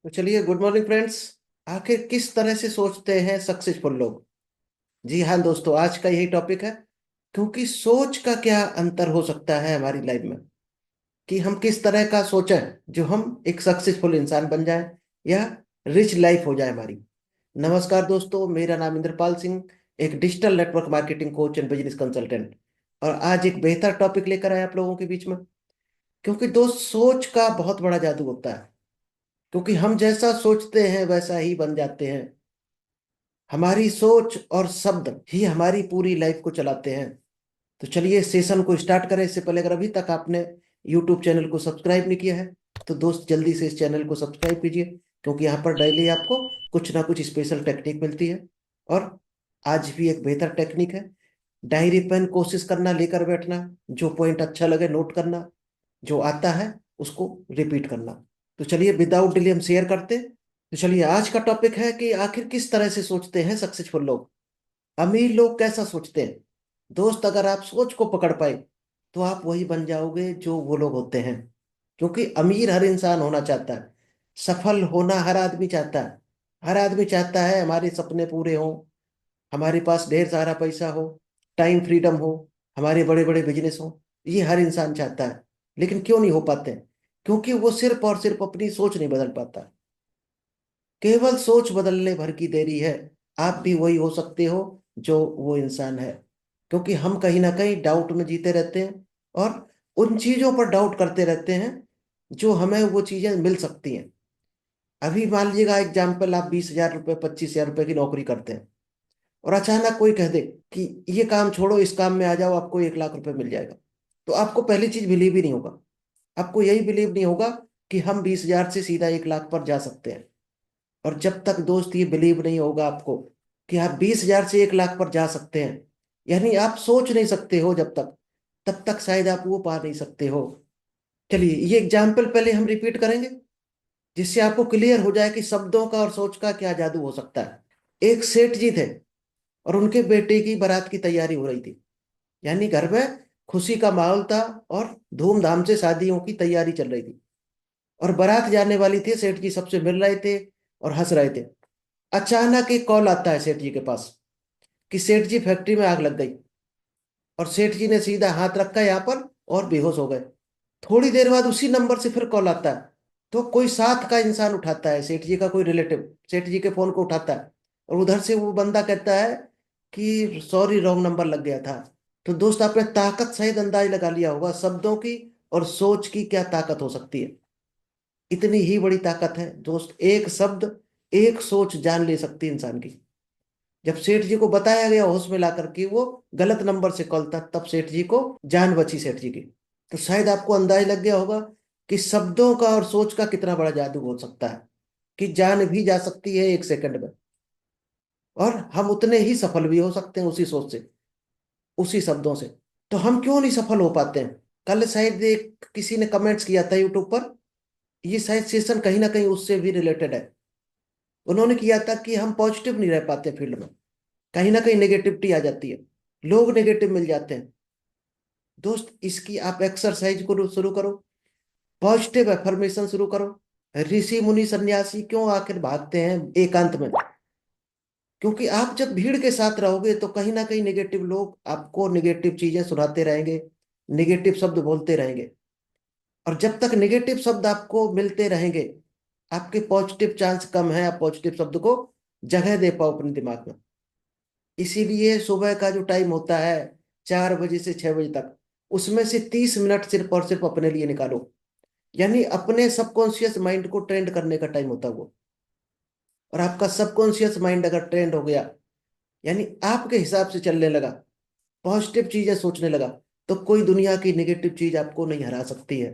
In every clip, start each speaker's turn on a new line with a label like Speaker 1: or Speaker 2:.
Speaker 1: तो चलिए, good morning friends. आखिर किस तरह से सोचते हैं सक्सेसफुल लोग? जी हाँ दोस्तों, आज का यही टॉपिक है। क्योंकि सोच का क्या अंतर हो सकता है हमारी लाइफ में, कि हम किस तरह का सोचें जो हम एक सक्सेसफुल इंसान बन जाए या रिच लाइफ हो जाए हमारी। नमस्कार दोस्तों, मेरा नाम इंद्रपाल सिंह, एक digital network marketing coach and business consultant. और आज एक बेहतर टॉपिक लेकर आए आप लोगों के बीच में। क्योंकि दोस्त, सोच का बहुत बड़ा जादू होता है। क्योंकि हम जैसा सोचते हैं वैसा ही बन जाते हैं। हमारी सोच और शब्द ही हमारी पूरी लाइफ को चलाते हैं। तो चलिए सेशन को स्टार्ट करें। इससे पहले अगर अभी तक आपने यूट्यूब चैनल को सब्सक्राइब नहीं किया है तो दोस्त जल्दी से इस चैनल को सब्सक्राइब कीजिए। क्योंकि यहाँ पर डेली आपको कुछ ना कुछ स्पेशल टेक्निक मिलती है। और आज भी एक बेहतर टेक्निक है। डायरी पेन कोशिश करना, लेकर बैठना, जो पॉइंट अच्छा लगे नोट करना, जो आता है उसको रिपीट करना। तो चलिए विदाउट डिले हम शेयर करते हैं। तो चलिए, आज का टॉपिक है कि आखिर किस तरह से सोचते हैं सक्सेसफुल लोग। अमीर लोग कैसा सोचते हैं? दोस्त, अगर आप सोच को पकड़ पाए तो आप वही बन जाओगे जो वो लोग होते हैं। क्योंकि अमीर हर इंसान होना चाहता है। सफल होना हर आदमी चाहता है। हर आदमी चाहता है हमारे सपने पूरे हों, हमारे पास ढेर सारा पैसा हो, टाइम फ्रीडम हो, हमारे बड़े बड़े बिजनेस हो। ये हर इंसान चाहता है। लेकिन क्यों नहीं हो पाते हैं? क्योंकि वो सिर्फ और सिर्फ अपनी सोच नहीं बदल पाता। केवल सोच बदलने भर की देरी है। आप भी वही हो सकते हो जो वो इंसान है। क्योंकि हम कहीं ना कहीं डाउट में जीते रहते हैं और उन चीजों पर डाउट करते रहते हैं जो हमें वो चीजें मिल सकती हैं। अभी मान लीजिएगा एग्जाम्पल, आप 20,000 रुपये 25,000 रुपये की नौकरी करते हैं और अचानक कोई कह दे कि ये काम छोड़ो, इस काम में आ जाओ, आपको 1 लाख रुपए मिल जाएगा। तो आपको पहली चीज बिलीव ही नहीं होगा। आपको यही बिलीव नहीं होगा कि हम 20,000 से सीधा 1 लाख पर जा सकते हैं। और जब तक दोस्त ये बिलीव नहीं होगा आपको कि आप 20,000 से 1 लाख पर जा सकते हैं, यानी आप सोच नहीं सकते हो जब तक, तब तक शायद आप वो पा नहीं सकते हो। चलिए ये एग्जाम्पल पहले हम रिपीट करेंगे, जिससे आपको क्लियर हो जाए कि शब्दों का और सोच का क्या जादू हो सकता है। एक सेठ जी थे और उनके बेटे की बारात की तैयारी हो रही थी। यानी घर में खुशी का माहौल था और धूमधाम से शादियों की तैयारी चल रही थी। और बारात जाने वाली थी, सेठ जी सबसे मिल रहे थे और हंस रहे थे। अचानक एक कॉल आता है सेठ जी के पास कि सेठ जी फैक्ट्री में आग लग गई। और सेठ जी ने सीधा हाथ रखा यहाँ पर और बेहोश हो गए। थोड़ी देर बाद उसी नंबर से फिर कॉल आता है। तो कोई साथ का इंसान उठाता है, सेठ जी का कोई रिलेटिव सेठ जी के फोन को उठाता है। और उधर से वो बंदा कहता है कि सॉरी, रॉन्ग नंबर लग गया था। तो दोस्त, आपने ताकत सहित अंदाज लगा लिया होगा शब्दों की और सोच की क्या ताकत हो सकती है। इतनी ही बड़ी ताकत है दोस्त, एक शब्द, एक सोच जान ले सकती है इंसान की। जब सेठ जी को बताया गया होश में ला करके वो गलत नंबर से कॉल था, तब सेठ जी को जान बची सेठ जी की। तो शायद आपको अंदाज लग गया होगा कि शब्दों का और सोच का कितना बड़ा जादू हो सकता है, कि जान भी जा सकती है 1 सेकंड में। और हम उतने ही सफल भी हो सकते हैं उसी सोच से, उसी शब्दों से। तो हम क्यों नहीं सफल हो पाते हैं? कल शायद एक किसी ने कमेंट्स किया था यूट्यूब पर। ये शायद सेशन कहीं ना कहीं उससे भी रिलेटेड है। उन्होंने किया था कि हम पॉजिटिव नहीं रह पाते फील्ड में, कहीं ना कहीं नेगेटिविटी आ जाती है, लोग नेगेटिव मिल जाते हैं। दोस्त, इसकी आप एक्सरसाइज को शुरू करो, पॉजिटिव एफर्मेशन शुरू करो। ऋषि मुनि सन्यासी क्यों आखिर भागते हैं एकांत में? क्योंकि आप जब भीड़ के साथ रहोगे तो कहीं ना कहीं नेगेटिव लोग आपको नेगेटिव चीजें सुनाते रहेंगे, नेगेटिव शब्द बोलते रहेंगे। और जब तक नेगेटिव शब्द आपको मिलते रहेंगे, आपके पॉजिटिव चांस कम है आप पॉजिटिव शब्द को जगह दे पाओ अपने दिमाग में। इसीलिए सुबह का जो टाइम होता है, 4 बजे से 6 बजे तक, उसमें से 30 मिनट सिर्फ और सिर्फ अपने लिए निकालो। यानी अपने सबकॉन्शियस माइंड को ट्रेंड करने का टाइम होता है वो। और आपका सबकॉन्शियस माइंड अगर ट्रेंड हो गया, यानी आपके हिसाब से चलने लगा, पॉजिटिव चीजें सोचने लगा, तो कोई दुनिया की नेगेटिव चीज आपको नहीं हरा सकती है।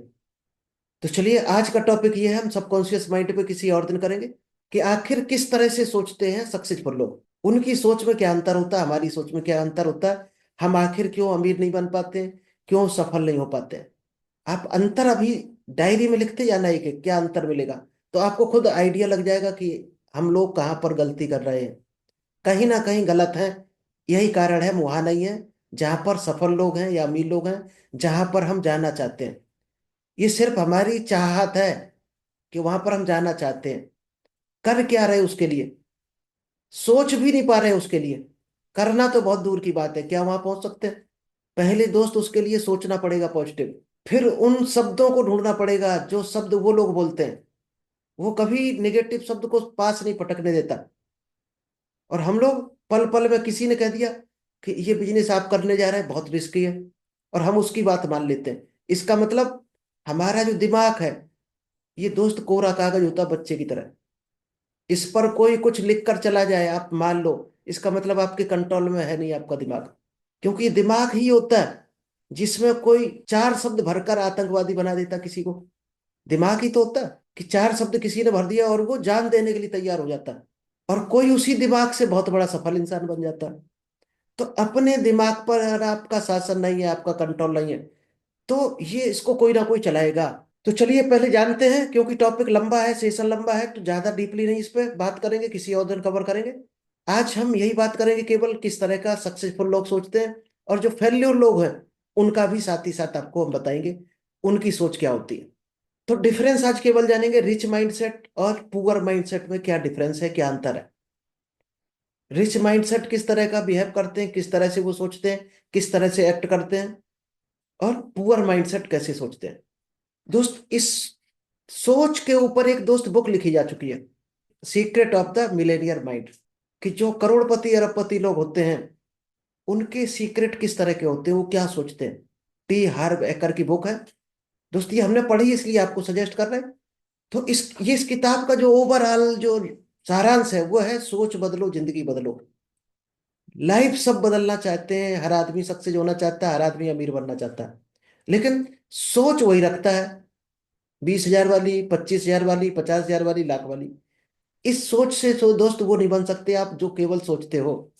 Speaker 1: तो चलिए, आज का टॉपिक ये है, हम सबकॉन्शियस माइंड पे किसी और दिन करेंगे कि आखिर किस तरह से सोचते हैं सक्सेसफुल लोग। उनकी सोच में क्या अंतर होता है, हमारी सोच में क्या अंतर होता है, हम आखिर क्यों अमीर नहीं बन पाते हैं, क्यों सफल नहीं हो पाते हैं। आप अंतर अभी डायरी में लिखते जाना है कि क्या अंतर मिलेगा, तो आपको खुद आइडिया लग जाएगा कि हम लोग कहाँ पर गलती कर रहे हैं। कहीं ना कहीं गलत है। यही कारण है हम वहां नहीं है जहां पर सफल लोग हैं या अमीर लोग हैं, जहां पर हम जाना चाहते हैं। ये सिर्फ हमारी चाहत है कि वहां पर हम जाना चाहते हैं। कर क्या रहे उसके लिए, सोच भी नहीं पा रहे उसके लिए। करना तो बहुत दूर की बात है, क्या वहां पहुंच सकते हैं? पहले दोस्त उसके लिए सोचना पड़ेगा पॉजिटिव, फिर उन शब्दों को ढूंढना पड़ेगा जो शब्द वो लोग बोलते हैं। वो कभी निगेटिव शब्द को पास नहीं पटकने देता। और हम लोग पल पल में किसी ने कह दिया कि ये बिजनेस आप करने जा रहे हैं बहुत रिस्की है, और हम उसकी बात मान लेते हैं। इसका मतलब हमारा जो दिमाग है, ये दोस्त कोरा कागज होता है बच्चे की तरह। इस पर कोई कुछ लिख कर चला जाए आप मान लो, इसका मतलब आपके कंट्रोल में है नहीं आपका दिमाग। क्योंकि ये दिमाग ही होता है जिसमें कोई चार शब्द भरकर आतंकवादी बना देता किसी को। दिमाग ही तो होता है कि चार शब्द किसी ने भर दिया और वो जान देने के लिए तैयार हो जाता है, और कोई उसी दिमाग से बहुत बड़ा सफल इंसान बन जाता है। तो अपने दिमाग पर अगर आपका शासन नहीं है, आपका कंट्रोल नहीं है, तो ये इसको कोई ना कोई चलाएगा। तो चलिए पहले जानते हैं, क्योंकि टॉपिक लंबा है, सेशन लंबा है, तो ज्यादा डीपली नहीं इस पे बात करेंगे, किसी और दिन कवर करेंगे। आज हम यही बात करेंगे केवल किस तरह का सक्सेसफुल लोग सोचते हैं, और जो फेल्योर लोग हैं उनका भी साथ ही साथ आपको हम बताएंगे उनकी सोच क्या होती है। तो डिफरेंस आज केवल जानेंगे, रिच माइंडसेट और पुअर माइंडसेट में क्या डिफरेंस है, क्या अंतर है। रिच माइंडसेट किस तरह का बिहेव करते हैं, किस तरह से वो सोचते हैं, किस तरह से एक्ट करते हैं, और पुअर माइंडसेट कैसे सोचते हैं। दोस्त, इस सोच के ऊपर एक दोस्त बुक लिखी जा चुकी है, secret of the Millionaire mind, कि जो करोड़पति अरबपति लोग होते हैं उनके सीक्रेट किस तरह के होते हैं, वो क्या सोचते हैं। टी हार्व एकर की बुक है दोस्त, ये हमने पढ़ी इसलिए आपको सजेस्ट कर रहे हैं। तो इस किताब का जो ओवरऑल जो सारांश है वो है, सोच बदलो जिंदगी बदलो। लाइफ सब बदलना चाहते हैं, हर आदमी सक्सेस होना चाहता है, हर आदमी अमीर बनना चाहता है, लेकिन सोच वही रखता है, 20,000 वाली, 25,000 वाली, 50,000 वाली, लाख वाली। इस सोच से दोस्त वो नहीं बन सकते आप जो केवल सोचते हो।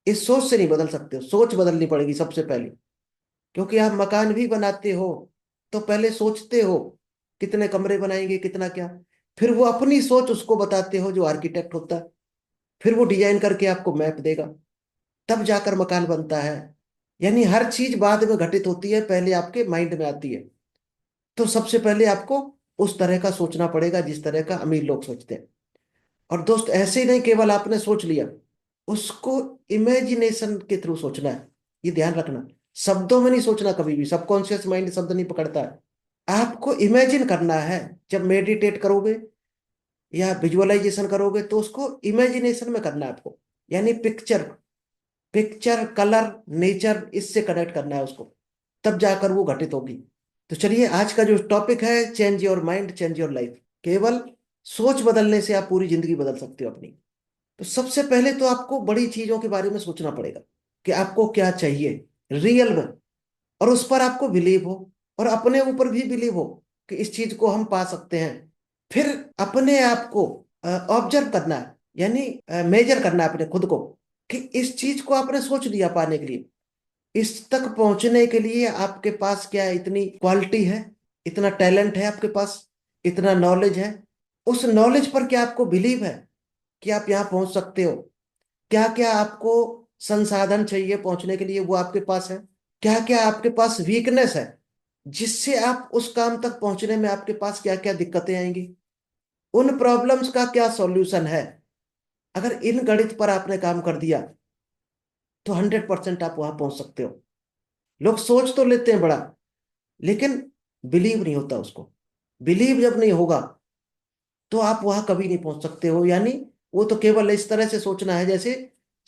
Speaker 1: इस सोच से नहीं बदल सकते हो, सोच बदलनी पड़ेगी सबसे पहले। क्योंकि आप मकान भी बनाते हो तो पहले सोचते हो कितने कमरे बनाएंगे, कितना क्या, फिर वो अपनी सोच उसको बताते हो जो आर्किटेक्ट होता है, फिर वो डिजाइन करके आपको मैप देगा, तब जाकर मकान बनता है। यानी हर चीज बाद में घटित होती है, पहले आपके माइंड में आती है। तो सबसे पहले आपको उस तरह का सोचना पड़ेगा जिस तरह का अमीर लोग सोचते हैं। और दोस्त ऐसे ही नहीं केवल आपने सोच लिया, उसको इमेजिनेशन के थ्रू सोचना है। ये ध्यान रखना, शब्दों में नहीं सोचना कभी भी, सबकॉन्शियस माइंड शब्द नहीं पकड़ता है। आपको इमेजिन करना है। जब मेडिटेट करोगे या विजुअलाइजेशन करोगे तो उसको इमेजिनेशन में करना है आपको। यानी पिक्चर, पिक्चर कलर नेचर, इससे कनेक्ट करना है उसको, तब जाकर वो घटित होगी। तो चलिए आज का जो टॉपिक है, change your mind change your life. केवल सोच बदलने से आप पूरी जिंदगी बदल सकते हो अपनी। तो सबसे पहले तो आपको बड़ी चीजों के बारे में सोचना पड़ेगा कि आपको क्या चाहिए रियल में, और उस पर आपको बिलीव हो, और अपने ऊपर भी बिलीव हो कि इस चीज को हम पा सकते हैं। फिर अपने आप को ऑब्जर्व करना है, यानी मेजर करना है अपने खुद को, कि इस चीज को आपने सोच लिया पाने के लिए, इस तक पहुंचने के लिए आपके पास क्या इतनी क्वालिटी है, इतना टैलेंट है आपके पास, इतना नॉलेज है। उस नॉलेज पर क्या आपको बिलीव है कि आप यहाँ पहुंच सकते हो? क्या क्या आपको संसाधन चाहिए पहुंचने के लिए, वो आपके पास है? क्या क्या आपके पास वीकनेस है जिससे आप उस काम तक पहुंचने में आपके पास क्या क्या दिक्कतें आएंगी? उन प्रॉब्लम्स का क्या सॉल्यूशन है? अगर इन गणित पर आपने काम कर दिया तो 100% आप वहां पहुंच सकते हो। लोग सोच तो लेते हैं बड़ा, लेकिन बिलीव नहीं होता उसको। बिलीव जब नहीं होगा तो आप वहां कभी नहीं पहुंच सकते हो। यानी वो तो केवल इस तरह से सोचना है जैसे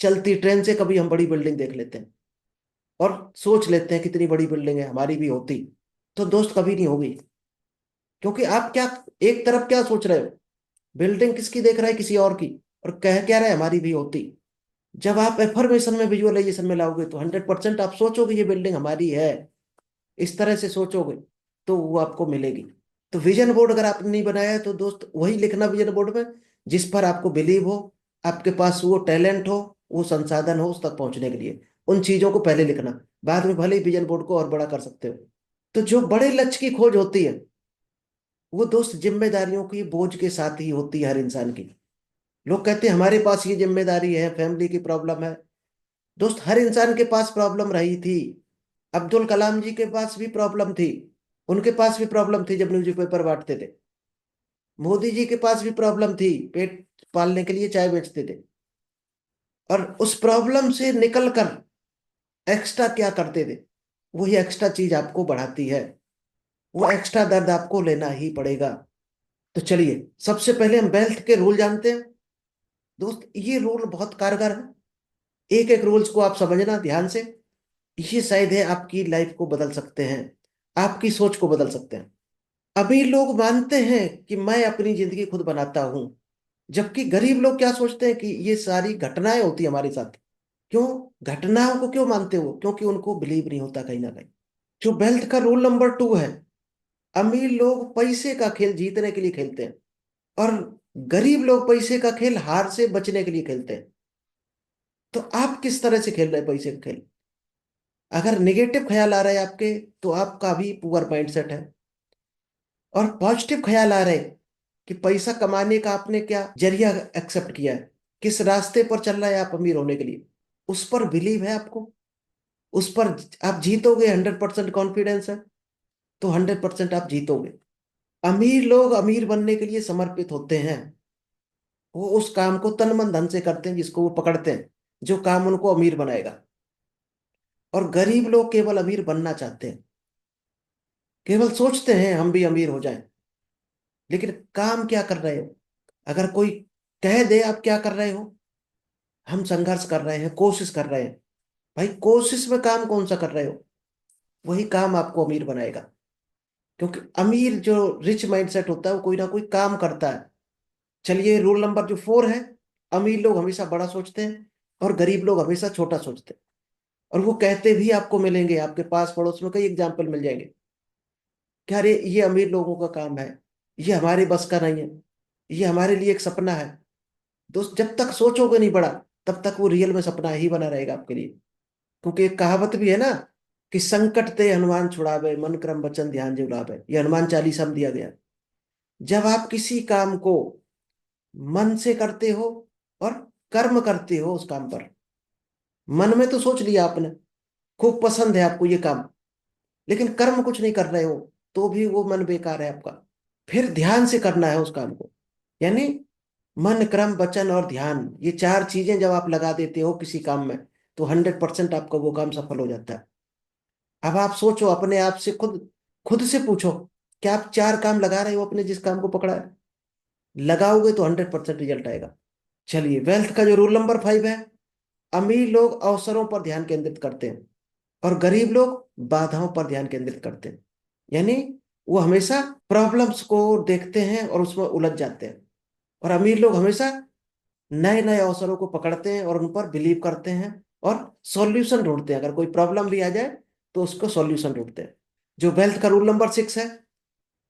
Speaker 1: चलती ट्रेन से कभी हम बड़ी बिल्डिंग देख लेते हैं और सोच लेते हैं कितनी बड़ी बिल्डिंग है, हमारी भी होती। तो दोस्त कभी नहीं होगी, क्योंकि आप क्या, एक तरफ क्या सोच रहे हो, बिल्डिंग किसकी देख रहे हैं, किसी और की, और कह क्या रहे हमारी भी होती। जब आप एफर्मेशन में विजुअलाइजेशन में लाओगे तो 100% आप सोचोगे ये बिल्डिंग हमारी है, इस तरह से सोचोगे तो वो आपको मिलेगी। तो विजन बोर्ड अगर आपने नहीं बनाया है तो दोस्त वही लिखना विजन बोर्ड में जिस पर आपको बिलीव हो, आपके पास वो टैलेंट हो, वो संसाधन हो उस तक पहुंचने के लिए। उन चीजों को पहले लिखना, बाद में भले ही विजन बोर्ड को और बड़ा कर सकते हो। तो जो बड़े लक्ष्य की खोज होती है वो दोस्त जिम्मेदारियों की बोझ के साथ ही होती है हर इंसान की। लोग कहते हैं हमारे पास ये जिम्मेदारी है, फैमिली की प्रॉब्लम है। दोस्त हर इंसान के पास प्रॉब्लम रही थी। अब्दुल कलाम जी के पास भी प्रॉब्लम थी, उनके पास भी प्रॉब्लम थी जब न्यूज़पेपर बांटते थे। मोदी जी के पास भी प्रॉब्लम थी, पेट पालने के लिए चाय बेचते थे, और उस प्रॉब्लम से निकल कर एक्स्ट्रा क्या करते थे, वही एक्स्ट्रा चीज आपको बढ़ाती है, वो एक्स्ट्रा दर्द आपको लेना ही पड़ेगा। तो चलिए, सबसे पहले हम वेल्थ के रूल जानते हैं। दोस्त, ये रूल बहुत कारगर है। एक एक रूल्स को आप समझना ध्यान से। ये शायद है आपकी लाइफ को बदल सकते हैं, आपकी सोच को बदल सकते हैं। अभी लोग मानते हैं कि मैं अपनी जिंदगी खुद बनाता हूं, जबकि गरीब लोग क्या सोचते हैं कि ये सारी घटनाएं होती है हमारे साथ। क्यों? घटनाओं को क्यों मानते हो? क्योंकि उनको बिलीव नहीं होता कहीं ना कहीं। जो वेल्थ का रूल नंबर 2 है, अमीर लोग पैसे का खेल जीतने के लिए खेलते हैं, और गरीब लोग पैसे का खेल हार से बचने के लिए खेलते हैं। तो आप किस तरह से खेल रहे हैं पैसे का खेल? अगर निगेटिव ख्याल आ रहा है आपके, तो आपका भी पुअर माइंडसेट है। और पॉजिटिव ख्याल आ रहे हैं कि पैसा कमाने का आपने क्या जरिया एक्सेप्ट किया है, किस रास्ते पर चल रहा है आप अमीर होने के लिए, उस पर बिलीव है आपको, उस पर आप जीतोगे, 100% कॉन्फिडेंस है, तो 100% आप जीतोगे। अमीर लोग अमीर बनने के लिए समर्पित होते हैं। वो उस काम को तन मन धन से करते हैं जिसको वो पकड़ते हैं, जो काम उनको अमीर बनाएगा। और गरीब लोग केवल अमीर बनना चाहते हैं, केवल सोचते हैं हम भी अमीर हो जाएं, लेकिन काम क्या कर रहे हो? अगर कोई कह दे आप क्या कर रहे हो, हम संघर्ष कर रहे हैं, कोशिश कर रहे हैं। भाई, कोशिश में काम कौन सा कर रहे हो? वही काम आपको अमीर बनाएगा। क्योंकि अमीर जो रिच माइंडसेट होता है, वो कोई ना कोई काम करता है। चलिए, रूल नंबर जो 4 है, अमीर लोग हमेशा बड़ा सोचते हैं और गरीब लोग हमेशा छोटा सोचते हैं। और वो कहते भी आपको मिलेंगे, आपके पास पड़ोस में कई एग्जाम्पल मिल जाएंगे कि अरे ये अमीर लोगों का काम है, ये हमारे बस का नहीं है, ये हमारे लिए एक सपना है। दोस्त, जब तक सोचोगे नहीं बड़ा, तब तक वो रियल में सपना ही बना रहेगा आपके लिए। क्योंकि एक कहावत भी है ना, कि संकट ते हनुमान छुड़ावे, मन क्रम वचन ध्यान जो लावे। ये हनुमान चालीसा में दिया गया है। जब आप किसी काम को मन से करते हो और कर्म करते हो उस काम पर, मन में तो सोच लिया आपने, खूब पसंद है आपको ये काम, लेकिन कर्म कुछ नहीं कर रहे हो, तो भी वो मन बेकार है आपका। फिर ध्यान से करना है उस काम को। यानी मन, क्रम, वचन और ध्यान, ये 4 चीजें जब आप लगा देते हो किसी काम में, तो 100% आपका वो काम सफल हो जाता है। अब आप सोचो, अपने आप से खुद खुद से पूछो, क्या आप 4 काम लगा रहे हो अपने जिस काम को पकड़ा है? लगाओगे तो 100% रिजल्ट आएगा। चलिए, वेल्थ का जो रूल नंबर 5 है, अमीर लोग अवसरों पर ध्यान केंद्रित करते हैं और गरीब लोग बाधाओं पर ध्यान केंद्रित करते हैं। यानी वो हमेशा प्रॉब्लम्स को देखते हैं और उसमें उलझ जाते हैं, और अमीर लोग हमेशा नए नए अवसरों को पकड़ते हैं और उन पर बिलीव करते हैं और सॉल्यूशन ढूंढते हैं। अगर कोई प्रॉब्लम भी आ जाए तो उसको सॉल्यूशन ढूंढते हैं। जो वेल्थ का रूल नंबर 6 है,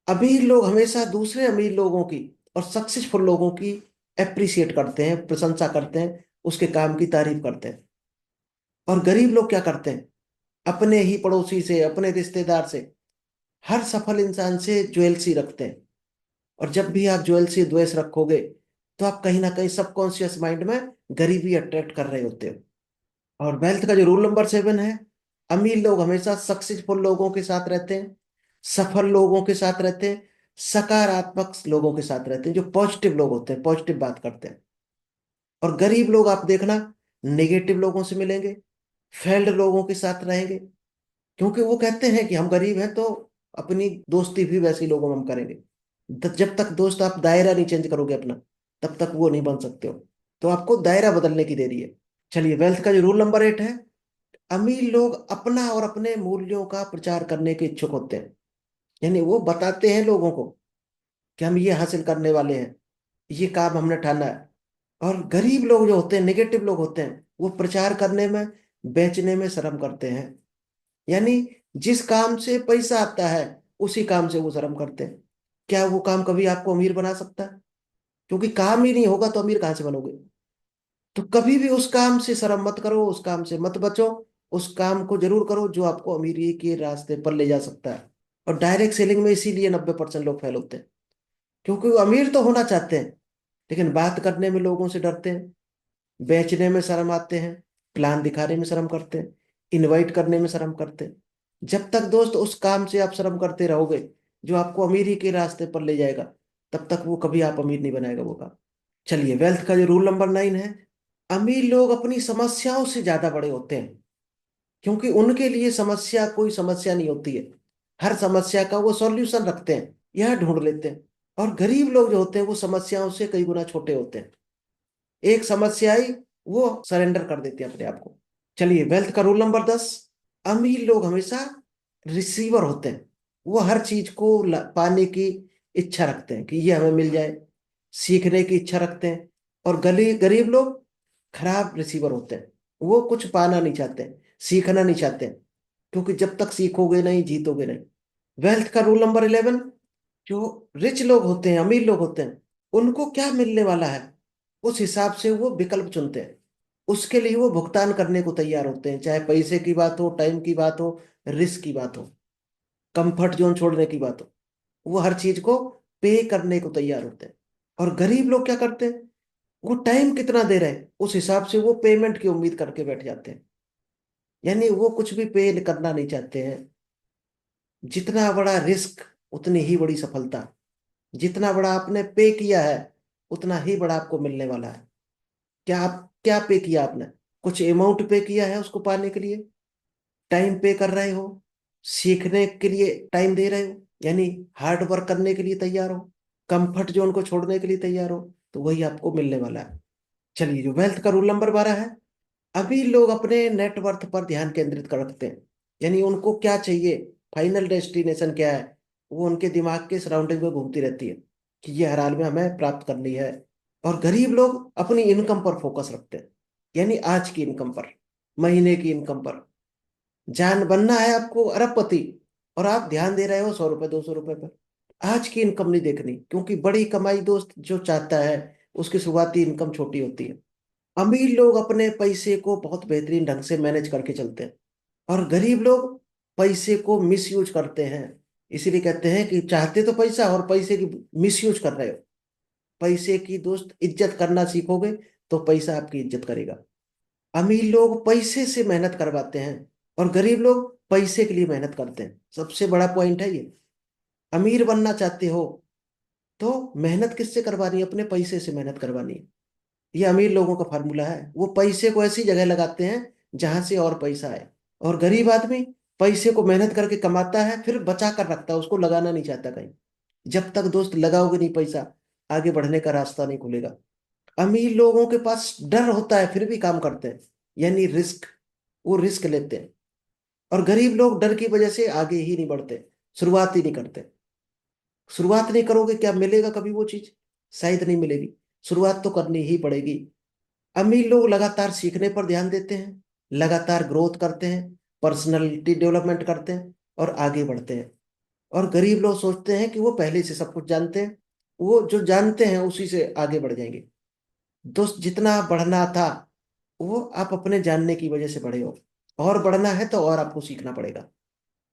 Speaker 1: अमीर लोग हमेशा दूसरे अमीर लोगों की और सक्सेसफुल लोगों की अप्रिशिएट करते हैं, प्रशंसा करते हैं, उसके काम की तारीफ करते हैं। और गरीब लोग क्या करते हैं? अपने ही पड़ोसी से, अपने रिश्तेदार से, हर सफल इंसान से ज्वेलसी रखते हैं। और जब भी आप ज्वेलसी द्वेष रखोगे, तो आप कहीं ना कहीं सबकॉन्शियस माइंड में गरीबी अट्रैक्ट कर रहे होते हो। और वेल्थ का जो रूल नंबर 7 है, अमीर लोग हमेशा सक्सेसफुल लोगों के साथ रहते हैं, सफल लोगों के साथ रहते हैं, सकारात्मक लोगों के साथ रहते हैं, जो पॉजिटिव लोग होते हैं, पॉजिटिव बात करते हैं। और गरीब लोग आप देखना, नेगेटिव लोगों से मिलेंगे, फेल्ड लोगों के साथ रहेंगे। क्योंकि वो कहते हैं कि हम गरीब हैं, तो अपनी दोस्ती भी वैसे लोगों में हम करेंगे। जब तक दोस्त आप दायरा नहीं चेंज करोगे अपना, तब तक वो नहीं बन सकते हो। तो आपको दायरा बदलने की देरी है। चलिए, वेल्थ का जो रूल नंबर 8 है, अमीर लोग अपना और अपने मूल्यों का प्रचार करने के इच्छुक होते हैं। यानी वो बताते हैं लोगों को कि हम ये हासिल करने वाले हैं, ये काम हमने ठाना है। और गरीब लोग जो होते हैं, नेगेटिव लोग होते हैं, वो प्रचार करने में, बेचने में शर्म करते हैं। यानी जिस काम से पैसा आता है, उसी काम से वो शर्म करते हैं। क्या वो काम कभी आपको अमीर बना सकता है? क्योंकि काम ही नहीं होगा तो अमीर कहाँ से बनोगे? तो कभी भी उस काम से शर्म मत करो, उस काम से मत बचो। उस काम को जरूर करो जो आपको अमीरी के रास्ते पर ले जा सकता है। और डायरेक्ट सेलिंग में इसीलिए 90% लोग फेल होते हैं, क्योंकि वो अमीर तो होना चाहते हैं, लेकिन बात करने में लोगों से डरते हैं, बेचने में शर्म आते हैं, प्लान दिखाने में शर्म करते हैं, इनवाइट करने में शर्म करते हैं। जब तक दोस्त उस काम से आप शर्म करते रहोगे जो आपको अमीरी के रास्ते पर ले जाएगा, तब तक वो कभी आप अमीर नहीं बनाएगा वो काम। चलिए, वेल्थ का जो रूल नंबर 9 है, अमीर लोग अपनी समस्याओं से ज्यादा बड़े होते हैं, क्योंकि उनके लिए समस्या कोई समस्या नहीं होती है। हर समस्या का वो सॉल्यूशन रखते हैं, यह ढूंढ लेते हैं। और गरीब लोग जो होते हैं वो समस्याओं से कई गुना छोटे होते हैं। एक समस्या आई, वो सरेंडर कर देते हैं अपने आप को। चलिए, वेल्थ का रूल नंबर 10, अमीर लोग हमेशा रिसीवर होते हैं। वो हर चीज को पाने की इच्छा रखते हैं कि ये हमें मिल जाए, सीखने की इच्छा रखते हैं। और गली गरीब लोग खराब रिसीवर होते हैं। वो कुछ पाना नहीं चाहते हैं, सीखना नहीं चाहते हैं, क्योंकि जब तक सीखोगे नहीं जीतोगे नहीं। वेल्थ का रूल नंबर 11, जो रिच लोग होते हैं, अमीर लोग होते हैं, उनको क्या मिलने वाला है उस हिसाब से वो विकल्प चुनते हैं। उसके लिए वो भुगतान करने को तैयार होते हैं, चाहे पैसे की बात हो, टाइम की बात हो, रिस्क की बात हो, कंफर्ट जोन छोड़ने की बात हो। वो हर चीज को पे करने को तैयार होते हैं। और गरीब लोग क्या करते हैं, वो टाइम कितना दे रहे हैं उस हिसाब से वो पेमेंट की उम्मीद करके बैठ जाते हैं। यानी वो कुछ भी पे करना नहीं चाहते हैं। जितना बड़ा रिस्क उतनी ही बड़ी सफलता। जितना बड़ा आपने पे किया है उतना ही बड़ा आपको मिलने वाला है। क्या पे किया आपने? कुछ अमाउंट पे किया है उसको पाने के लिए? टाइम पे कर रहे हो? सीखने के लिए टाइम दे रहे हो, यानी हार्ड वर्क करने के लिए तैयार हो, कंफर्ट जोन को छोड़ने के लिए तैयार हो, तो वही आपको मिलने वाला है। चलिए, जो वेल्थ का रूल नंबर 12 है, अभी लोग अपने नेटवर्थ पर ध्यान केंद्रित कर रखते हैं। यानी उनको क्या चाहिए, फाइनल डेस्टिनेशन क्या है, वो उनके दिमाग के सराउंडिंग में घूमती रहती है कि ये हर हाल में हमें प्राप्त करनी है। और गरीब लोग अपनी इनकम पर फोकस रखते हैं, यानी आज की इनकम पर, महीने की इनकम पर। जान बनना है आपको अरबपति, और आप ध्यान दे रहे हो 100 रुपए 200 रुपए पर। आज की इनकम नहीं देखनी, क्योंकि बड़ी कमाई दोस्त जो चाहता है उसकी शुरुआती इनकम छोटी होती है। अमीर लोग अपने पैसे को बहुत बेहतरीन ढंग से मैनेज करके चलते हैं, और गरीब लोग पैसे को मिस यूज करते हैं। इसीलिए कहते हैं कि चाहते तो पैसा और पैसे की मिस यूज कर रहे हो। पैसे की दोस्त इज्जत करना सीखोगे तो पैसा आपकी इज्जत करेगा। अमीर लोग पैसे से मेहनत करवाते हैं, और गरीब लोग पैसे के लिए मेहनत करते हैं। सबसे बड़ा पॉइंट है ये। अमीर बनना चाहते हो तो मेहनत किससे करवानी है? अपने पैसे से मेहनत करवानी है। ये अमीर लोगों का फार्मूला है। वो पैसे को ऐसी जगह लगाते हैं जहां से और पैसा आए। और गरीब आदमी पैसे को मेहनत करके कमाता है, फिर बचा कर रखता है, उसको लगाना नहीं चाहता कहीं। जब तक दोस्त लगाओगे नहीं पैसा, आगे बढ़ने का रास्ता नहीं खुलेगा। अमीर लोगों के पास डर होता है फिर भी काम करते हैं, यानी रिस्क। वो रिस्क लेते हैं। और गरीब लोग डर की वजह से आगे ही नहीं बढ़ते, शुरुआत ही नहीं करते। शुरुआत नहीं करोगे, क्या मिलेगा कभी वो चीज? शायद नहीं मिलेगी। शुरुआत तो करनी ही पड़ेगी। अमीर लोग लगातार सीखने पर ध्यान देते हैं, लगातार ग्रोथ करते हैं, पर्सनालिटी डेवलपमेंट करते हैं और आगे बढ़ते हैं। और गरीब लोग सोचते हैं कि वो पहले से सब कुछ जानते हैं, वो जो जानते हैं उसी से आगे बढ़ जाएंगे। दोस्त, जितना बढ़ना था वो आप अपने जानने की वजह से बढ़े हो। और बढ़ना है तो और आपको सीखना पड़ेगा।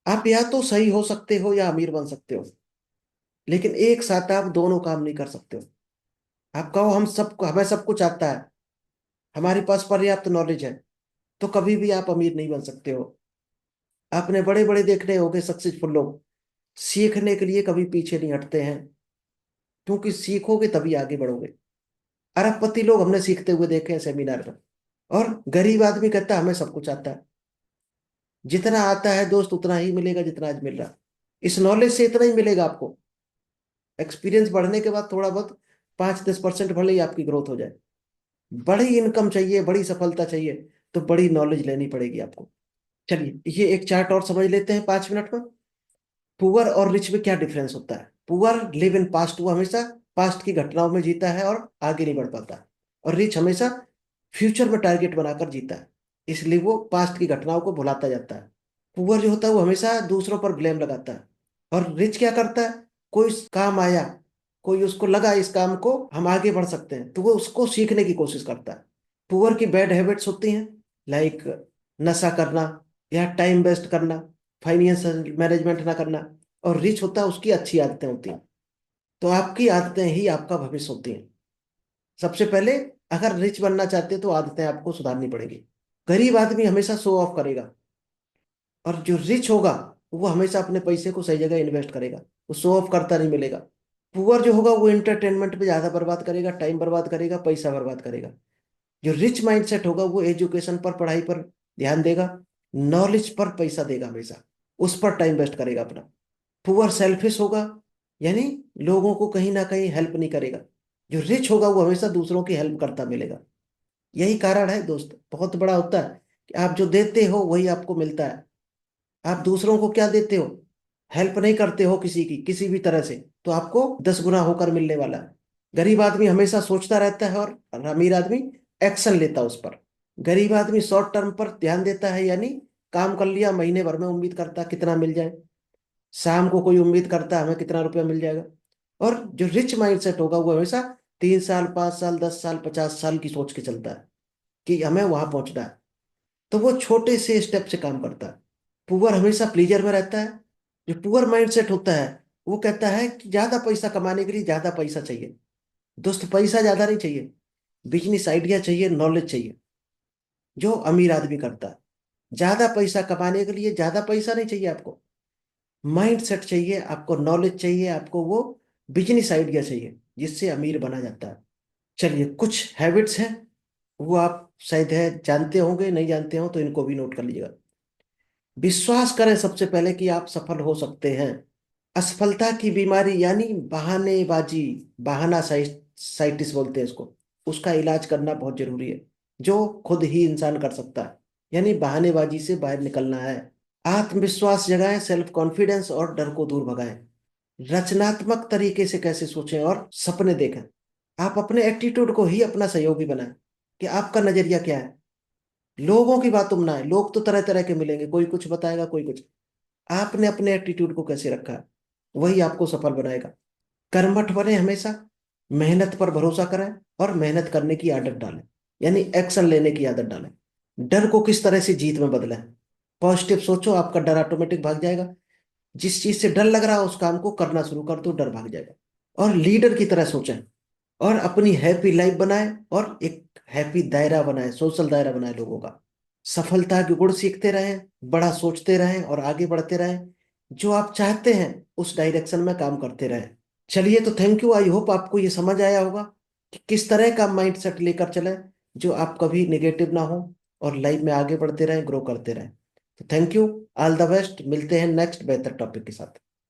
Speaker 1: आप या तो सही हो सकते हो या अमीर बन सकते हो, लेकिन एक साथ आप दोनों काम नहीं कर सकते हो। आप कहो हमें सब कुछ आता है, हमारे पास पर्याप्त नॉलेज है, तो कभी भी आप अमीर नहीं बन सकते हो। आपने बड़े बड़े देखने होंगे सक्सेसफुल लोग, सीखने के लिए कभी पीछे नहीं हटते हैं, क्योंकि सीखोगे तभी आगे बढ़ोगे। अरबपति लोग हमने सीखते हुए देखे हैं सेमिनार में। और गरीब आदमी कहता है हमें सब कुछ आता है। जितना आता है दोस्त उतना ही मिलेगा जितना आज मिल रहा है। इस नॉलेज से इतना ही मिलेगा आपको। एक्सपीरियंस बढ़ने के बाद थोड़ा बहुत 5-10% भले ही आपकी ग्रोथ हो जाए। बड़ी इनकम चाहिए, बड़ी सफलता चाहिए, तो बड़ी नॉलेज लेनी पड़ेगी आपको। चलिए, ये एक चार्ट और समझ लेते हैं 5 मिनट में। पुअर और रिच में क्या डिफरेंस होता है? पुअर लिव इन पास्ट, वो हमेशा पास्ट की घटनाओं में जीता है और आगे नहीं बढ़ पाता। और रिच हमेशा फ्यूचर में टारगेट बनाकर जीता है, इसलिए वो पास्ट की घटनाओं को भुलाता जाता है। पुअर जो होता है वो हमेशा दूसरों पर ब्लेम लगाता है। और रिच क्या करता है, कोई काम आया, कोई उसको लगा इस काम को हम आगे बढ़ सकते हैं, तो वो उसको सीखने की कोशिश करता है। पुअर की बैड हैबिट्स होती हैं, लाइक नशा करना या टाइम वेस्ट करना, फाइनेंशियल मैनेजमेंट ना करना। और रिच होता है उसकी अच्छी आदतें होती हैं। तो आपकी आदतें ही आपका भविष्य होती हैं। सबसे पहले, अगर रिच बनना चाहते हैं तो आदतें आपको सुधारनी पड़ेगी। गरीब आदमी हमेशा शो ऑफ करेगा, और जो रिच होगा वो हमेशा अपने पैसे को सही जगह इन्वेस्ट करेगा। वो शो ऑफ करता नहीं मिलेगा। पुअर जो होगा वो एंटरटेनमेंट पे ज्यादा बर्बाद करेगा, टाइम बर्बाद करेगा, पैसा बर्बाद करेगा। जो रिच माइंडसेट होगा वो एजुकेशन पर, पढ़ाई पर ध्यान देगा, नॉलेज पर पैसा देगा हमेशा, उस पर टाइम वेस्ट करेगा अपना। पुअर सेल्फिश होगा, यानी लोगों को कहीं ना कहीं हेल्प नहीं करेगा। जो रिच होगा वो हमेशा दूसरों की हेल्प करता मिलेगा। यही कारण है दोस्त, बहुत बड़ा होता है कि आप जो देते हो वही आपको मिलता है। आप दूसरों को क्या देते हो, हेल्प नहीं करते हो किसी की किसी भी तरह से, तो आपको 10 गुना होकर मिलने वाला है। गरीब आदमी हमेशा सोचता रहता है और अमीर आदमी एक्शन लेता है उस पर। गरीब आदमी शॉर्ट टर्म पर ध्यान देता है, यानी काम कर लिया, महीने भर में उम्मीद करता है कितना मिल जाए, शाम को कोई उम्मीद करता है हमें कितना रुपया मिल जाएगा। और जो रिच माइंडसेट होगा वो हमेशा 3 साल, 5 साल, 10 साल, 50 साल की सोच के चलता है कि हमें वहां पहुंचना है। तो वो छोटे से स्टेप से काम करता है। पुअर हमेशा प्लीजर में रहता है। जो पुअर माइंडसेट होता है वो कहता है कि ज्यादा पैसा कमाने के लिए ज्यादा पैसा चाहिए। दोस्त, पैसा ज्यादा नहीं चाहिए, बिजनेस आइडिया चाहिए, नॉलेज चाहिए, जो अमीर आदमी करता है। ज्यादा पैसा कमाने के लिए ज्यादा पैसा नहीं चाहिए आपको, माइंड सेट चाहिए आपको, नॉलेज चाहिए आपको, वो बिजनेस आइडिया चाहिए जिससे अमीर बना जाता है। चलिए, कुछ हैबिट्स हैं, वो आप शायद है जानते होंगे, नहीं जानते हो तो इनको भी नोट कर लीजिएगा। विश्वास करें सबसे पहले कि आप सफल हो सकते हैं। असफलता की बीमारी यानी बहानेबाजी, बहाना साइटिस बोलते हैं इसको, उसका इलाज करना बहुत जरूरी है, जो खुद ही इंसान कर सकता है। यानी बहानेबाजी से बाहर निकलना है। आत्मविश्वास जगाएं, सेल्फ कॉन्फिडेंस और डर को दूर भगाएं। रचनात्मक तरीके से कैसे सोचें और सपने देखें। आप अपने एटीट्यूड को ही अपना सहयोगी बनाएं कि आपका नजरिया क्या है। लोगों की बात तुम ना है, लोग तो तरह तरह के मिलेंगे, कोई कुछ बताएगा, कोई कुछ। आपने अपने एटीट्यूड को कैसे रखा है, वही आपको सफल बनाएगा। कर्मठ बने हमेशा, मेहनत पर भरोसा करें और मेहनत करने की आदत डालें, यानी एक्शन लेने की आदत डालें। डर को किस तरह से जीत में बदलें। पॉजिटिव सोचो, आपका डर ऑटोमेटिक भाग जाएगा। जिस चीज से डर लग रहा है उस काम को करना शुरू कर दो, डर भाग जाएगा। और लीडर की तरह सोचें और अपनी हैप्पी लाइफ बनाएं और एक हैप्पी दायरा बनाएं, सोशल दायरा बनाएं लोगों का। सफलता के गुण सीखते रहें, बड़ा सोचते रहें और आगे बढ़ते रहें। जो आप चाहते हैं उस डायरेक्शन में काम करते रहें। चलिए, तो थैंक यू। आई होप आपको ये समझ आया होगा कि किस तरह का माइंड सेट लेकर चले जो आप कभी नेगेटिव ना हो और लाइफ में आगे बढ़ते रहें, ग्रो करते रहें। तो thank you, all the best, मिलते हैं नेक्स्ट बेहतर टॉपिक के साथ।